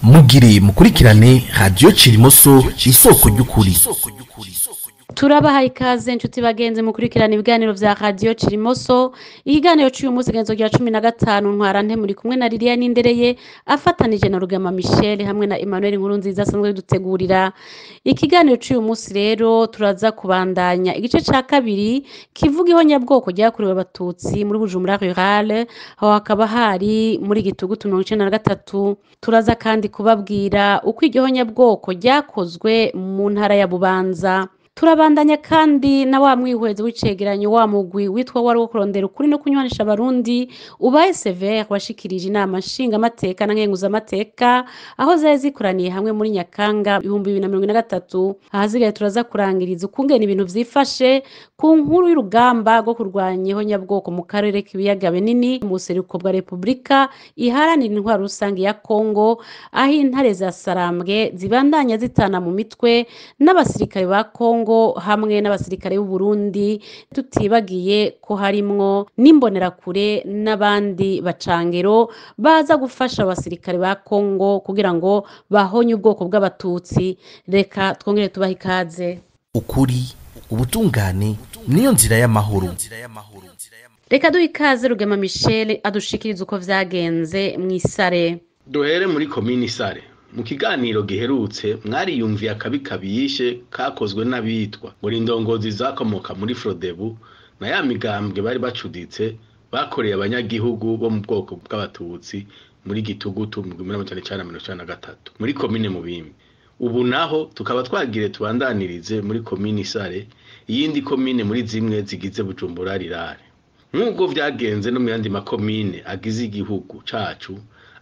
mugire mukurikirane radio Cirimoso isoko ry'ukuri. Turabahaye ikaze inshuti bagenze mukurikirana ibiganiro vya radio Cirimoso. Ikiganiro cy'uyu munsi genzo rya 15 ntwarante muri kumwe na Liliane Nindereye afatanije na Rugema Michel hamwe na Emmanuel Nkurunziza asanzwe dutegurira. Ikiganiro cy'uyu munsi rero turaza kubandanya igice ca kabiri kivuga ihonyabwoko ryakorewe abatutsi muri Bujumbura Rural, aho hakaba hari muri Gitugutu 1993. Turaza kandi kubabwira uko ihonyabwoko ryakozwe mu ntara ya Bubanza. Turabandanya kandi na wa mwihwezi w'icegeranyo wa mugwi witwa wari wo kurondera ukuri no kunywanisha abarundi ubaye severe washikirije inama nshinga amateka na nkenguza amateka aho zari zikoraniye hamwe muri Nyakanga 2023. Ahazigaye turaza kurangiriza ukungena ibintu vyifashe ku nkuru y'urugamba rwo kurwanya ihonyabwoko mu karere k'ibiyaga binini mu buseruko bwa Republika iharanira intwaro rusange ya Kongo, aho intare za Sarambwe zibandanya zitana mu mitwe n'abasirikare ba Kongo hamwe n'abasirikare b'u Burundi, tutibagiye ko harimwo n'imbonerakure n'abandi bacangero baza gufasha abasirikare ba Kongo kugira ngo bahonye ubwoko bw'abatutsi. Reka twongere tubaha ikaze. Ukuri, ubutungane niyo nzira y'amahoro. Reka duha ikaze Rugema Michel adushikiriza uko vyagenze mw'Isare. Duhere muri komini Sare. Mu kiganiro giherutse mwariyumviye akabi kabishe kakozwe n'abitwa ngo indongozi zakomoka muri Frodebu na ya migambwe bari bacuditse bakoreye abanyagihugu bo mu bwoko bw'abatutsi muri Gitugutu mu 1993 muri komine Mubimbi. Ubu naho tukaba twagire tubandanirize muri komini Sare, iyindi komine muri zimwe zigize Bujumbura Rural. Nk'uko vyagenze no mu yandi makomine agize igihugu cacu,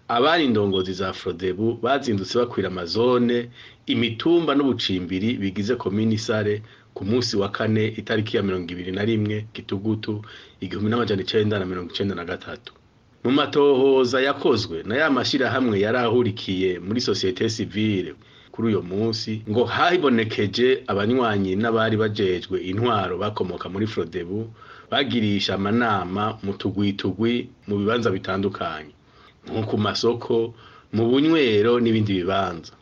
abari indongozi za Frodebu bazindutse bakwira amazone, imitumba n'ubucimbiri bigize komini Sare ku munsi wa kane itariki ya 21 Gitugutu 1993. Mu matohoza yakozwe na ya mashirahamwe yarahurikiye muri societe civile kuri uyo munsi ngo hahibonekeje abanywanyi n'abari bajejwe intwaro bakomoka muri Frodebu bagirisha amanama mu tugwitugwi mu bibanza bitandukanye nko ku masoko, mu bunywero n'ibindi bibanza.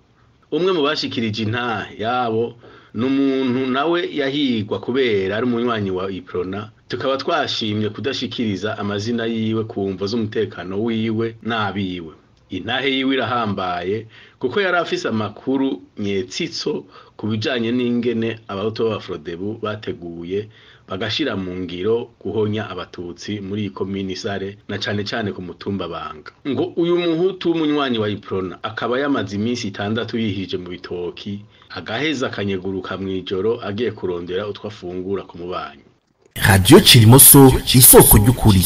Umwe mu bashikirije intahe yabo n'umuntu nawe yahigwa kubera ari umunywanyi wa Iprona, tukaba twashimye kudashikiriza amazina yiwe ku mvo z'umutekano wiwe n'abiwe. Intahe yiwe irahambaye kuko yari afise amakuru nyetsitso kubijanye n'ingene abahutu ba Frodebu bateguye bagashira mu ngiro guhonya abatutsi muri komini Sare na cane cane ku mutumba Banga. Ngo uyu muhutu w'umunywanyi wa Iprona akaba yamaze iminsi 6 yihije mu bitoki, agaheza akanyeguruka mw'ijoro agiye kurondera utwa fungura ku mubanyi. Radio Cirimoso isoko ry'ukuri.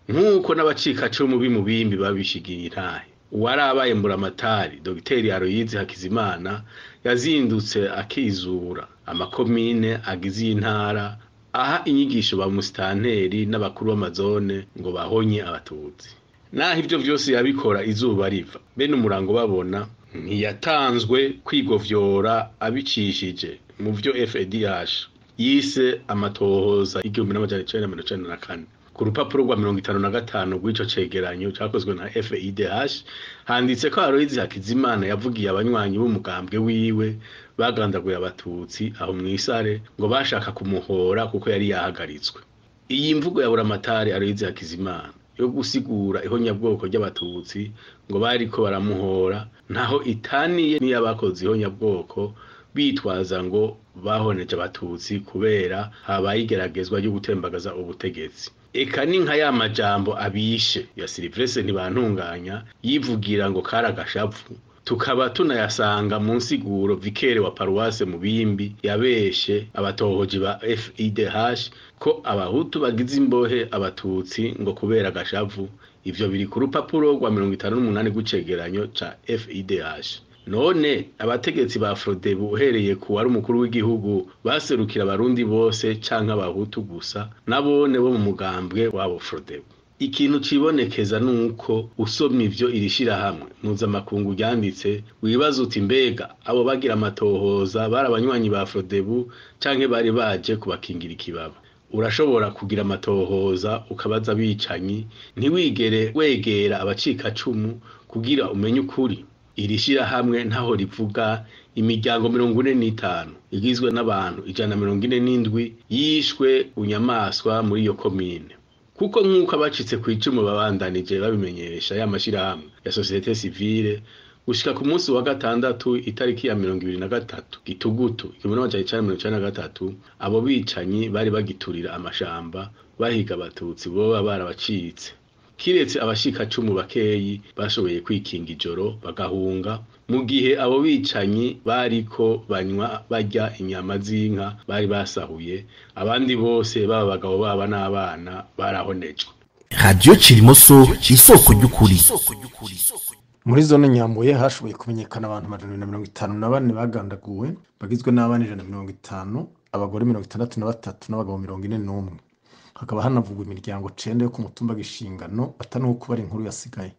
Nk'uko n'abacikacumu b'Imubimbi babishigiye intahe, uwarabaye Mburamatari Dr. Aloyize Hakizimana yazindutse akizura amakomine agize intara, aha inyigisho ba musitanteri n'abakuru b'amazone ngo bahonye abatutsi. Naho ivyo vyose yabikora izuba riva, bene umurango babona ntiyatanzwe kwigovyora abicishije mu vyo FEDH yise amatohoza 1994. Ku rupapuro rwa 55 rw'ico cegeranyo cakozwe na FEDH handitse ko Aloyize Hakizimana yavugiye abanywanyi b'umugambwe wiwe bagandaguye abatutsi aho mw'Isare ngo bashaka kumuhora kuko yari yahagaritswe. Iyi mvugo ya Buramatari Aloyize Hakizimana yo gusigura ihonyabwoko ry'abatutsi ngo bariko baramuhora ntaho itaniye niyabakoze ihonyabwoko bitwaza ngo bahoneje abatutsi kubera habaye igeragezwa ryo gutembagaza ubutegetsi. Eka ni nka ya majambo abishe ya Silvestre Ntibantunganya yivugira ngo karagashavu, tukaba tunayasanga mu nsiguro vikere wa paruwase Mubimbi yabeshe abatohoji ba FEDH ko abahutu bagize imbohe abatutsi ngo kubera gashavu. Ivyo biri ku rupapuro rwa 58 rw'icegeranyo ca FEDH. None abategetsi ba Frodebu uhereye ku wari umukuru w'igihugu baserukira abarundi bose canke abahutu gusa nabone bo mu mugambwe wabo Frodebu. Ikintu cibonekeza nuko usomye ivyo irishira hamwe mpuzamakungu ryanditse wibaza uti mbega abo bagira amatohoza bari abanywanyi ba Frodebu canke bari baje kubakingira ikibaba. urashobora kugira amatohoza ukabaza abicanyi ntiwigere wegera abacikacumu kugira umenye ukuri. Iri shirahamwe ntaho rivuga imiryango 45 igizwe n'abantu 147 yishwe unyamaswa muri iyo komine, kuko nk'uko abacitse ku icumu babandanije babimenyesha ya mashirahamwe ya societe civile gushika ku munsi wa gatandatu itariki ya 23 Gitugutu 1993 abo bicanyi bari bagiturira amashamba bahiga abatutsi boba barabacitse, kiretse abashikacumu bakeyi bashoboye kwikinga ijoro bagahunga, mu gihe abo bicanyi bariko banywa barya inyama z'inka bari basahuye, abandi bose baba bagabo baba n'abana barahonejwe. Radio Cirimoso isoko ry'ukuri. Muri zone Nyambuye hashoboye kumenyekana abantu 154 bagandaguwe bagizwe n'abana 150, abagore 63 n'abagabo 41. Hakaba hanavugwa imiryango 9 yo ku mutumba Gishingano atanuko bari inkuru yasigaye.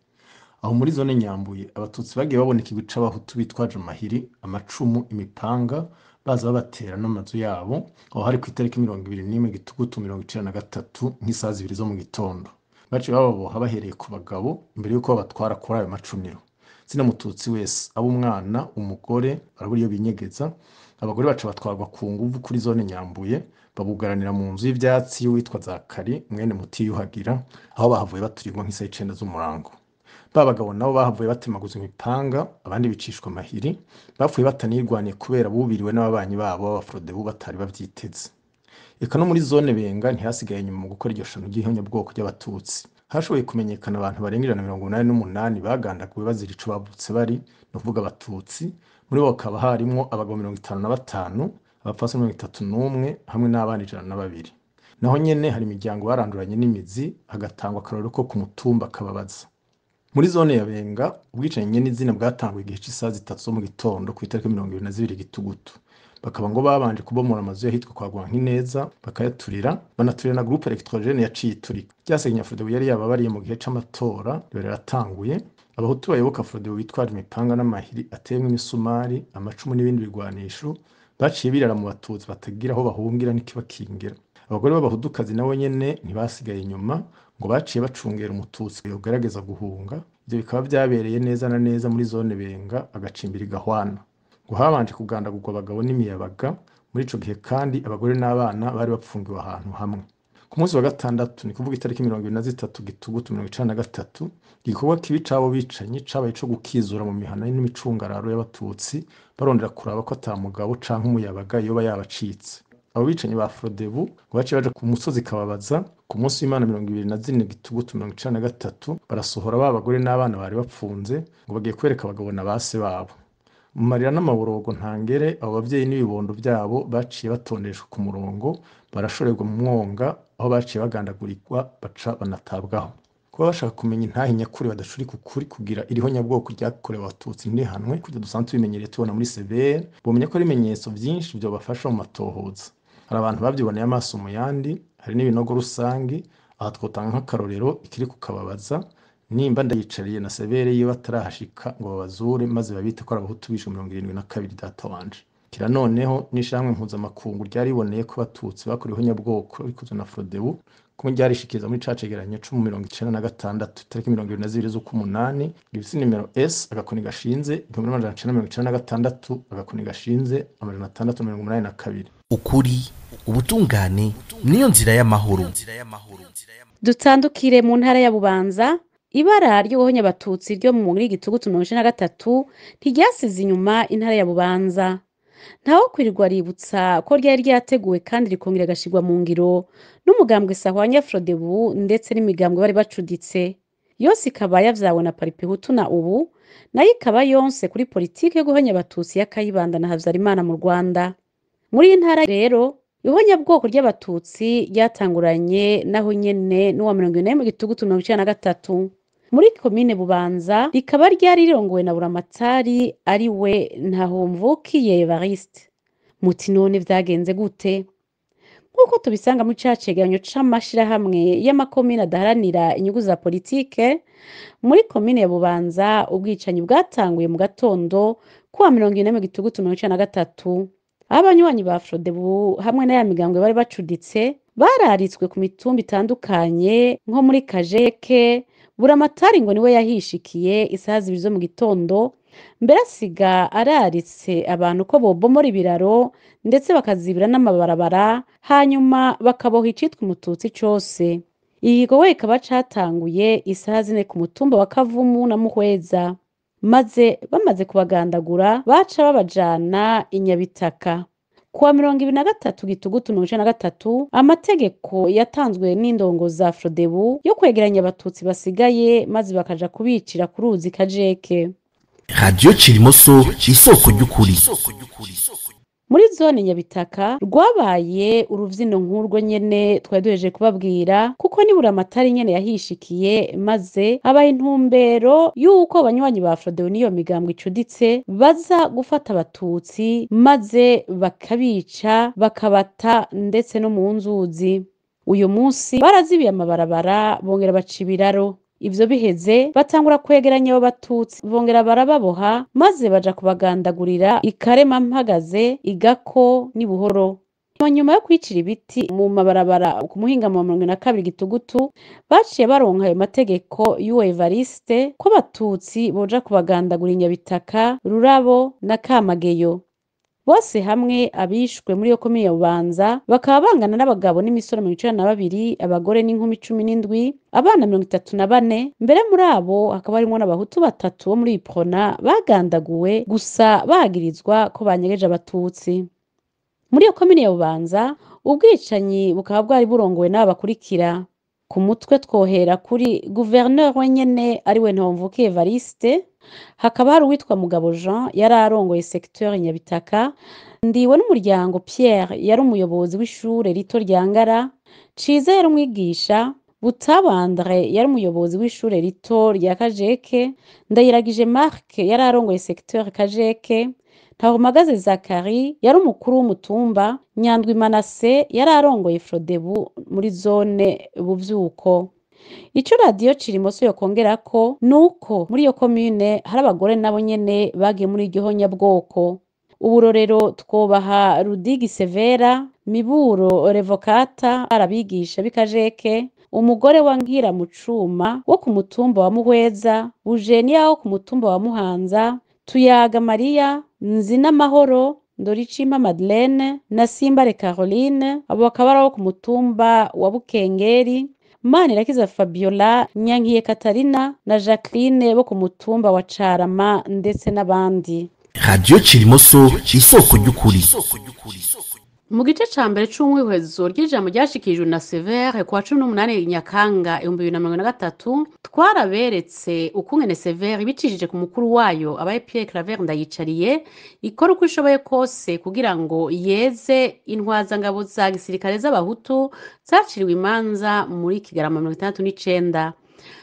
Aho muri zone Nyambuye abatutsi bagiye baboneka ibica abahutu bitwaje amahiri, amacumu, imipanga baza babatera n'amazu yabo, aho hari ku itariki 21 Gitugutu 1993 nk'isaha 2 zo mu gitondo. Baci bababoha bahereye ku bagabo imbere yuko babatwara kuri ayo macuniro. Sina mututsi wese abo umwana umugore baraburi yo binyegeza, abagore baca batwarwa ku nguvu kuri zone Nyambuye babugaranira mu nzu y'ivyatsi y'uwitwa Zakari mwene Mutiyuhagira, aho bahavuye baturirwa nk'isa 9 z'umurango. Babagabo nabo bahavuye batemaguza imipanga, abandi bicishwa amahiri, bapfuye batanirwaniye kubera bubiriwe n'ababanyi babo b'abafrodebu batari bavyiteze. Eka no muri zone Benga ntihasigaye nyuma mu gukora iryo shano ry'ihonyabwoko ry'abatutsi. Hashoboye kumenyekana abantu barenga 188 bagandaguwe bazira ico bavutse bari no kuvuga abatutsi, muri bo bakaba harimo abagabo 55, abapfasi 31 hamwe n'abana 102. Naho nyene hari imiryango baranduranye n'imizi hagatangwa akarorero ko ku mutumba kababaza. Muri zone ya Benga ubwicanyi n'izina bwatangwa igihe cy'isaha 3 zo mu gitondo ku itariki 22 Gitugutu. Bakaba ngo babanje kubomora amazu yahitwa kwa Gwankineza bakayaturira, banaturira na groupe electrogene yaciye iturika. Ryasenya Frodebu yari yababariye mu gihe c'amatora yaratanguye. Abahutu bayoboka Frodebu bitwaje imipanga n'amahiri ateyemwe imisumari, amacumu n'ibindi bigwanisho, baciye birara mu batutsi batagira aho bahungira n'ikibakingira. Abagore b'abahudukazi nabo nyene ntibasigaye inyuma ngo baciye bacungera umututsi yogerageza guhunga. Ibyo bikaba byabereye neza na neza muri zone Benga agacimbiri Gahwana. Ngo habanje kugandagurwa abagabo n'imiyabaga, muri ico gihe kandi abagore n'abana bari bapfungiwe ahantu hamwe. Ku munsi wa gatandatu ni kuvuga itariki 23 Gitugutu 1993 igikorwa kibi cabo bicanyi cabaye ico gukizura mu mihana n'imicungararo y'abatutsi barondera kuraba ko atamugabo canke umuyabaga yoba yabacitse. Abo bicanyi ba Frodebu ngo baciye baje ku musozi Kababaza ku munsi w'Imana 24 Gitugutu 1993 barasohora babagore n'abana bari bapfunze ngo bagiye kwereka abagabo na base babo. Mu marira n'amaborogo ntangere abo bavyeyi n'ibibondo byabo baciye batondeshwa ku murongo barashorerwa mu mwonga, aho baciye bagandagurirwa baca banatabwaho. Kuba bashaka kumenya intahe nyakuri badashurika ukuri kugira iriho nyabwoko ryakorewe abatutsi ntihanwe kujya dusanzwe bimenyereye tubona muri CVR, bomenya ko ari ibimenyetso byinshi byo bafasha mu matohoza. Hari abantu babyiboneye amaso mu yandi, hari n'ibinogo rusangi, aha twotanga nk'akarorero ikiri ku Kababaza, nimba ndayicariye na severe iyo batarahashika ngo babazure maze babite ko abahutu bishe 72 data wanje. Kira noneho nishamwe mpuzamakungu ryariboneye ko abatutsi bakuriho nyabwoko bikoze na Frodebu ko ryarishikiriza muri cacegeranyo 1996 tariki 22 z'ukumunani gifise nimero S agakoni gashinze 1996 agakoni gashinze 682. Ukuri ubutungane niyo nzira y'amahoro. Dutandukire mu ntara ya Bubanza. Ibara ry'ubuhonya abatutsi ryo mu muri Gitugutu 1993 ntiryasize inyuma intara ya Bubanza. Ntaho kwirirwa ributsa ko ryari ryateguwe kandi rikongera gashigwa mu ngiro n'umugambwe Sahwanya Frodebu ndetse n'imigambwe bari bacuditse. Yose ikaba yavyawe na Paripehutu na ubu nayo ikaba yonse kuri politike yo guhonya abatutsi ya Kayibanda na Havyarimana mu Rwanda. Muri intara rero ihonya bwoko ry'abatutsi ryatanguranye naho nyene n'uwa 41 Gitugutu 1993. Muri komine Bubanza rikaba ryari rirongowe na Buramatari ari we Ntahomvukiye Evariste. Muti none vyagenze gute? Nkuko tubisanga mu cacegeranyo c'amashirahamwe y'amakomine adaharanira inyungu za politike, muri komine ya Bubanza ubwicanyi bwatanguye mu gatondo kuwa 41 Gitugutu 1993. abanywanyi ba Frodebu hamwe na ya migambwe bari bacuditse bararitswe ku mitumba itandukanye nko muri Kajeke. Buramatari ngo niwe yahishikiye isaha 2 zo mu gitondo, mbere asiga araritse abantu ko bobomora ibiraro ndetse bakazibira n'amabarabara, hanyuma bakaboha icitwa umututsi cose. Igikorwa kikaba catanguye isaha 4 ku mutumba wa Kavumu na Muhweza, maze bamaze kubagandagura baca babajana i Nyabitaka. Kuwa 23 Gitugutu 1993 amategeko yatanzwe n'indongo za Frodebu yo kwegeranya abatutsi basigaye maze bakaja kubicira ku ruzi Kajeke. Radio Cirimoso isoko ry'ukuri. Muri zone Nyabitaka rwabaye uruvyino nk'urwo nyene twari duheje kubabwira, kuko nibura amatari nyene yahishikiye maze aba intumbero yuko abanywanyi ba Frodebu niyo migambwe icuditse baza gufata abatutsi maze bakabica bakabata ndetse no mu nzuzi. Uyu munsi barazibiye amabarabara bongera baca ibiraro. Ivyo biheze batangura kwegeranya abo batutsi bongera barababoha maze baja kubagandagurira ikarema mpagaze, igako ni buhoro. Nyuma yo kwicira ibiti mu mabarabara ku muhingamo wa 22 Gitugutu baciye baronka ayo mategeko y'uwo Evariste ko abatutsi boja kubagandagura i Nyabitaka, Rurabo na Kamageyo. Bose hamwe abishwe muri yo komine ya Bubanza bakaba bangana n'abagabo n'imisoro 92, abagore n'inkumi 17, abana 34. Mbere muri abo hakaba harimo n'abahutu 3 bo muri Iprona bagandaguwe gusa bagirizwa ko banyegeje abatutsi. Muri yo komine ya Bubanza ubwicanyi bukaba bwari burongowe n'abakurikira. Ku mutwe twohera kuri gouverneur wenyene ari we Ntomvukiye Evariste, hakaba hari uwitwa Mugabo Jean yari arongoye secteur Nyabitaka, Ndiwe n'umuryango Pierre yari umuyobozi w'ishure rito rya Ngara, Ciza yari umwigisha, Butabandre yari umuyobozi w'ishure rito rya Kajeke, Ndayiragije Marc yari arongoye secteur Kajeke, Ntahomagaze Zakari yari umukuru w'umutumba, Nyandwi Manase yari arongoye Frodebu muri zone Buvyuko. Ico Radio Cirimoso yokongerako nuko muri iyo commune hari abagore nabo nyene bagiye muri iryo honyabwoko. Uburorero twobaha Rudigi Severa, Miburo Revokata arabigisha bikajeke, umugore wa Nkira Mucuma wo ku mutumba wa Muhweza, Bujenia wo ku mutumba wa Muhanza, Tuyaga Maria, Nzinamahoro, Ndoricima Madeleine na Simbare Caroline, abo bakaba ari abo ku mutumba wa Bukengeri, Manirakiza Fabiola, Nyankiye Katarina na Jacqueline bo ku mutumba wa Carama ndetse n'abandi. Radio Cirimoso isoko ry'ukuri. Mu gice ca mbere c'umwihwezo ry'ijambo ryashikijwe na Severe kwa 18 Nyakanga 2023 twaraberetse ukungene Severe bicishije ku mukuru wayo abaye Pierre Claver Ndayicariye ikora uko ishoboye kose kugira ngo yeze intwazangabo za gisirikare z'abahutu zaciriwe imanza muri Kigarama 1969.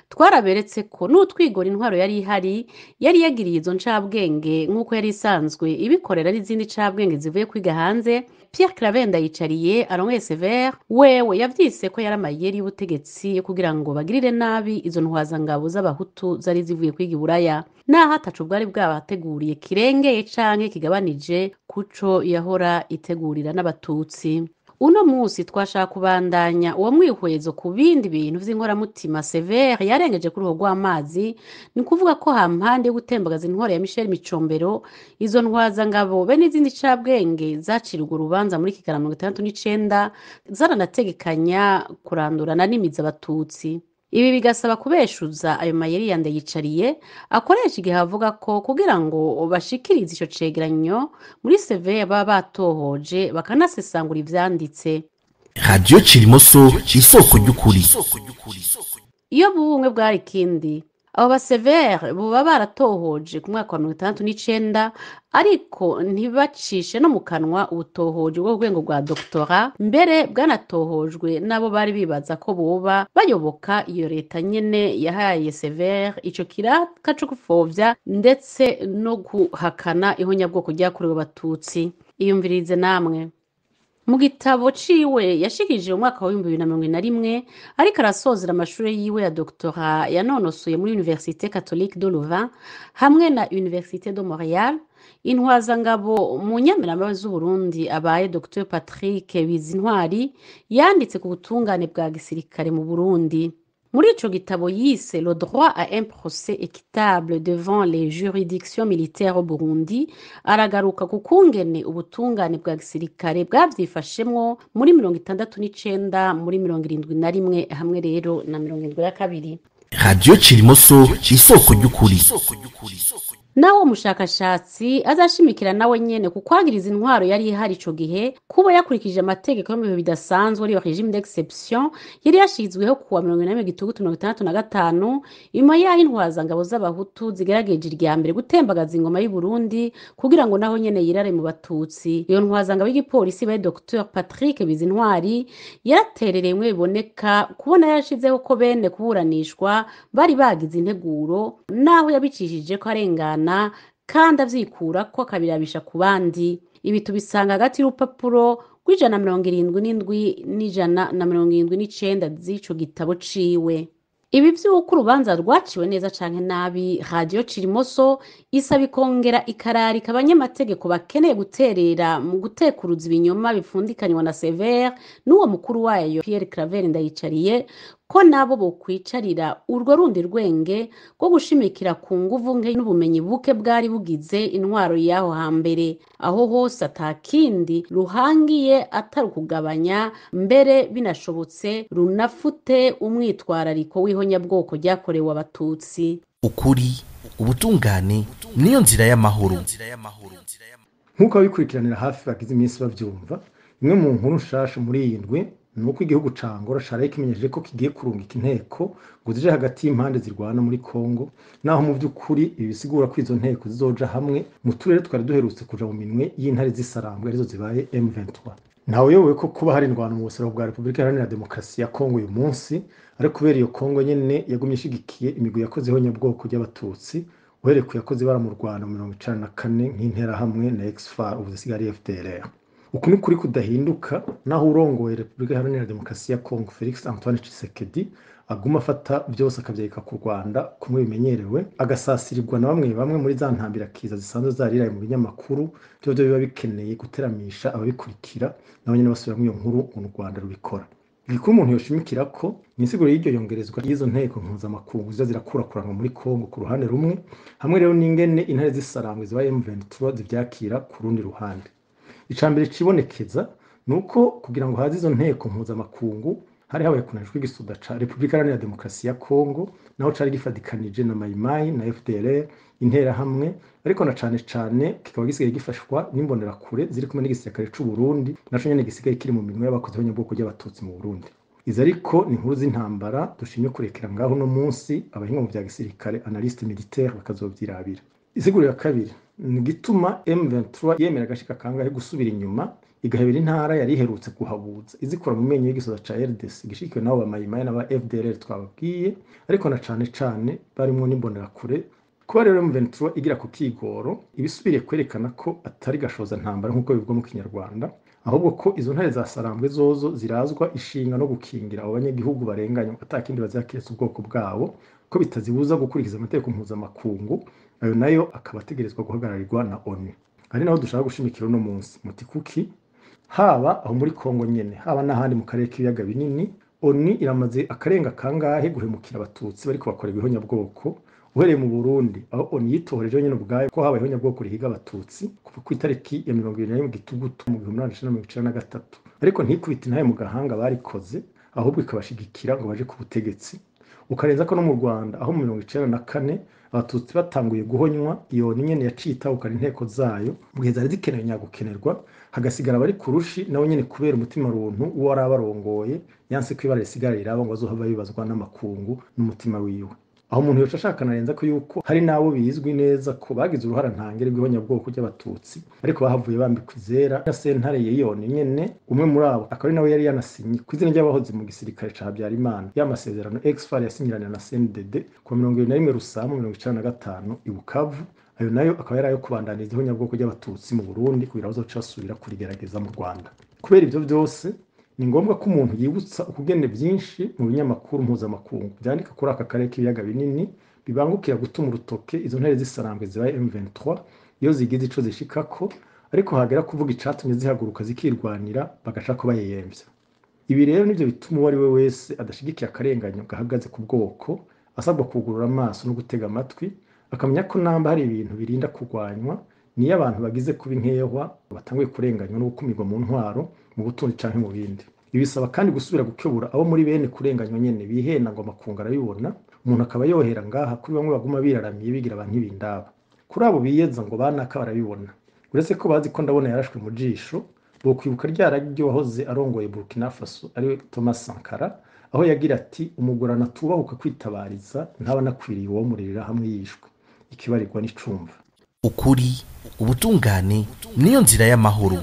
Twaraberetse ko n'utwigora intwaro yari ihari yari yagiriye izo ncabwenge nk'uko yari isanzwe ibikorera n'izindi ncabwenge zivuye kwiga hanze. Pierre Claver Ndayicariye arongoye Severe wewe yavyise ko yari amayeri y'ubutegetsi kugira ngo bagirire nabi izo ntwazangabo z'abahutu zari zivuye kwiga i Buraya, naho atacu bwari bwabateguriye kirengeye canke kigabanije kuco yahora itegurira n'abatutsi. Uno musi twashaka kubandanya uwo mwihwezo ku bindi bintu vy'inkoramutima Severe yarengeje kuri uwo rw'amazi, ni kuvuga ko hampande yo gutembagaza intwaro ya Michel Micombero izo ntwazangabo be n'izindi cabwenge zacirwa urubanza muri Kigarama 1969 zaranategekanya kurandurana n'imizi abatutsi. Ibi bigasaba kubeshuza ayo mayeri ya Ndayicariye akoresha igihe avuga ko kugira ngo bashikirize ico cegeranyo muri Severe baba batohoje bakanasesangura ivyanditse. Radio Cirimoso isoko ry'ukuri. Iyo bubumwe bwari kindi abo ba Severe buba baratohoje ku mwaka wa 1969 ariko ntibacishe no mu kanwa ubutohoje bwo rwengo rwa doktora, mbere bwanatohojwe nabo bari bibaza ko boba bayoboka iyo leta nyene yahaye Severe ico kiraka co gupfovya ndetse no guhakana ihonyabwoko ryakorewe abatutsi. Iyumvirize namwe. mu gitabo ciwe yashikije mu mwaka wa 2021 ariko arasozera amashuri yiwe ya doctorat yanonosoye muri Université Catholique de Louvain hamwe na Université de Montréal. Intwazangabo mu nyamirama z'Uburundi abaye Dr Patrick Bizintwari yanditse ku butungane bwa gisirikare mu Burundi. Muri ico gitabo yise Le droit à un procès équitable devant les juridictions militaires au Burundi, aragaruka ku kungene ubutungane bwa gisirikare bwavyifashemwo muri 69 muri 71 hamwe rero na 72. Radio Chirimoso isoko ry'ukuri. Nawo mushakashatsi azashimikira nawe nyene ku kwagiriza intwaro yari ihari ico gihe kuba yakurikije amategeko yo mu bihe bidasanzwe ari régime d'exception yari yashizweho kuwa 1965 inyuma y'aho intwazangabo z'abahutu zigerageje irya mbere gutembagaza ingoma y'u Burundi kugira ngo naho nyene yirare mu batutsi. Iyo ntwazangabo y'igipolisi baye Dr Patrick Bizintwari yaratereremwe biboneka kubona yashizeho ko bene kuburanishwa bari bagize integuro naho yabicishije ko arengana kandi avyikura ko akabirabisha ku bandi. Ibi tubisanga hagati y'urupapuro rw'177 n'179 z'ico gitabo ciwe. Ibi vy'uko urubanza rwaciwe neza canke nabi, Radio Chirimoso isaba ikongera ikararika abanyamategeko bakeneye guterera mu gutekuruza ibinyoma bifundikanywa na Sévère n'uwo mukuru wayo Pierre Claver Ndayicariye ko nabo bokwicarira urwo rundi rwenge rwo gushimikira ku nguvu nke n'ubumenyi buke bwari bugize intwaro yaho hambere, aho hose atakindi ruhangiye atari kugabanya mbere binashobotse runafute umwitwarariko w'ihonyabwoko ryakorewe abatutsi. Ukuri, ubutungane niyo nzira y'amahoro. Nkuko abikurikiranira hafi bagize iminsi bavyumva, imwe mu nkuru nshasha muri iyi ndwi nuko igihugu ca Angola caraye kimenyeje ko kigiye kurungika inteko ngo zije hagati y'impande zirwana muri Kongo, naho mu vy'ukuri ibi bisigura ko izo nteko zizoja hamwe mu turere twari duherutse kuja mu minwe y'intare z'isarambwe arizo zibaye M23. Ntawe yobewe ko kuba hari indwano mu busero bwa Republika Iharanira Demokarasi ya Kongo uyu munsi, ariko kubera iyo Kongo nyene yagumye ishigikiye imigwi yakoze ihonyabwoko ry'abatutsi uhereye ku yakoze bara mu Rwanda mu 1994 nk'intera hamwe na Exfar ubu zisigariye FDLR. Uku ni kuri kudahinduka naho urongoye Republika Iharanira Demokarasi ya Kongo Felix Antoine Tshisekedi aguma afata byose akavyeka ku Rwanda kumwe bimenyerewe, agasasirirwa na bamwe muri za ntambira kiza zisanzwe zariraye mu binyamakuru byo biba bikeneye guteramisha ababikurikira nabo nyene basubira mu iyo nkuru mu Rwanda rubikora. Igikuru umuntu yoshimikira ko nisiguro y'iryo yongerezwa y'izo nteko mpuzamakungu zirakurakuranwa muri Kongo ku ruhande rumwe, hamwe rero n'ingene intare z'isarambwe zibaye M23 zivyakira ku rundi ruhande. Icambere cibonekeza nuko kugira ngo haze izo nteko mpuzamakungu hari habaye kunajwe igisuda ca Republika Iharanira Demokarasi ya Kongo naho cari gifadikanije na Maimai na FDLR intera hamwe, ariko na cane kikaba gisigaye gifashwa n'imbonera kure ziri kumwe n'igisirikare c'u Burundi naco nyene gisigaye kiri mu minwe y'abakozi b'abanyabwoko ry'abatutsi mu Burundi. Izi ariko ni inkuru z'intambara dushimye kurekera ngaho no munsi abahinga mu vya gisirikare analyste militaire bakazovyirabira. Isiguro ya kabiri ni gituma M23 yemera agashika kangahe gusubira inyuma igahebera intara yari iherutse kuhabuza izikora mu menyo y'igisoza ca RDC gishikiwe nabo bamayimaye n'aba FDLR twababwiye, ariko na cane barimwo n'imbonera kure. Kuba rero M23 igira ku kigoro ibisubiriye kwerekana ko atari gashoza ntambara nk'uko bivugwa mu Kinyarwanda, ahubwo ko izo ntare za Sarambwe zozo zirazwa ishinga no gukingira abo banyagihugu barenganya atakindi bazakiretse ubwoko bwabo, ko bitazibuza gukurikiza amategeko mpuzamakungu, ayo nayo akaba ategerezwa guhagararirwa na ONU. Ari naho dushaka gushimikira uno munsi muti kuki haba aho muri Kongo nyene haba n'ahandi mu karere k'ibiyaga binini, ONU iramaze akarenga kangahe guhemukira abatutsi bariko bakora ibihonyabwoko. Uhereye mu Burundi aho ONU yitohereje nyene ubwayo ko habaye ihonyabwoko rihiga abatutsi kuva ku itariki ya 20 mu Gitugutu mu 1993, ariko ntikubita intaye mu gahanga barikoze, ahubwo ikabashigikira ngo baje ku butegetsi. Ukarenza ko no mu Rwanda aho mu 1994 abatutsi batanguye guhonywa, iyo nyene yacita ukari inteko zayo mu gihe zari zikenewe nyagukenerwa, hagasigara bari kurushi nawe nyene kubera umutima runtu uwo arabarongoye yanse kwibara risigara rirabo ngo azohava bibazwa n'amakungu n'umutima wiwe. Aho umuntu yoca ashaka narenza ko yuko hari nabo bizwi neza ko bagize uruhara ntangere rw'ihonyabwoko ry'abatutsi, ariko bahavuye bambikwa izera na sentare yiyone nyene. Umwe muri abo akaba nawe yari yanasinye ku izina ry'abahoze mu gisirikare ca Habyarimana y'amasezerano Exfar yasinyiranira na CNDD ku 21 Rusama 1995 i Bukavu, ayo nayo akaba yari ayo kubandaniza ihonyabwoko ry'abatutsi mu Burundi kugira bazoca basubira kurigerageza mu Rwanda. Kubera ivyo vyose ni ngombwa ko umuntu yibutsa ukugene byinshi mu binyamakuru mpuzamakungu byandika kuri aka karere k'ibiyaga binini bibangukira gutuma urutoke izo ntare z'isarambwe zibaye M23 iyo zigize ico zishikako, ariko hagera kuvuga icatumye zihaguruka zikirwanira bagashaka ko bayeyemvya. Ibi rero nivyo bituma uwo ari we wese adashigikiye akarenganyo gahagaze ku bwoko asabwa kugurura amaso no gutega amatwi, akamenya ko namba hari ibintu birinda kurwanywa niyo abantu bagize kuba inkehwa batanguye kurenganywa no gukumirwa mu ntwaro, mu butunzi canke mu bindi. Ibi bisaba kandi gusubira gukebura abo muri bene kurenganywa nyene bihenda ngo amakungu arabibona, umuntu akaba yohera ngaha kuri bamwe baguma biraramiye bigira abantu ntibindaba. Kuri abo biyeza ngo banaka barabibona, uretse ko bazi ko ndabona yarashwe mu jisho, bo kwibuka ryararyo wahoze arongoye Burkina Faso ari Thomas Sankara, aho yagira ati umugorana tubahuka kwitabariza ntaba nakwiriye uwo muririra hamwe yishwe, ikibarirwa n'icumva. Ukuri, ubutungane niyo nzira y'amahoro.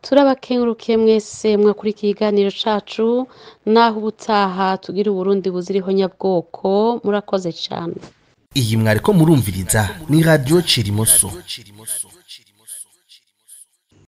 Turabakengurukiye mwese mwakurikiye ikiganiro cacu, naho ubutaha tugira Uburundi buziriho nyabwoko. Murakoze cyane. Iyi mwariko murumviriza ni Radio Chirimoso.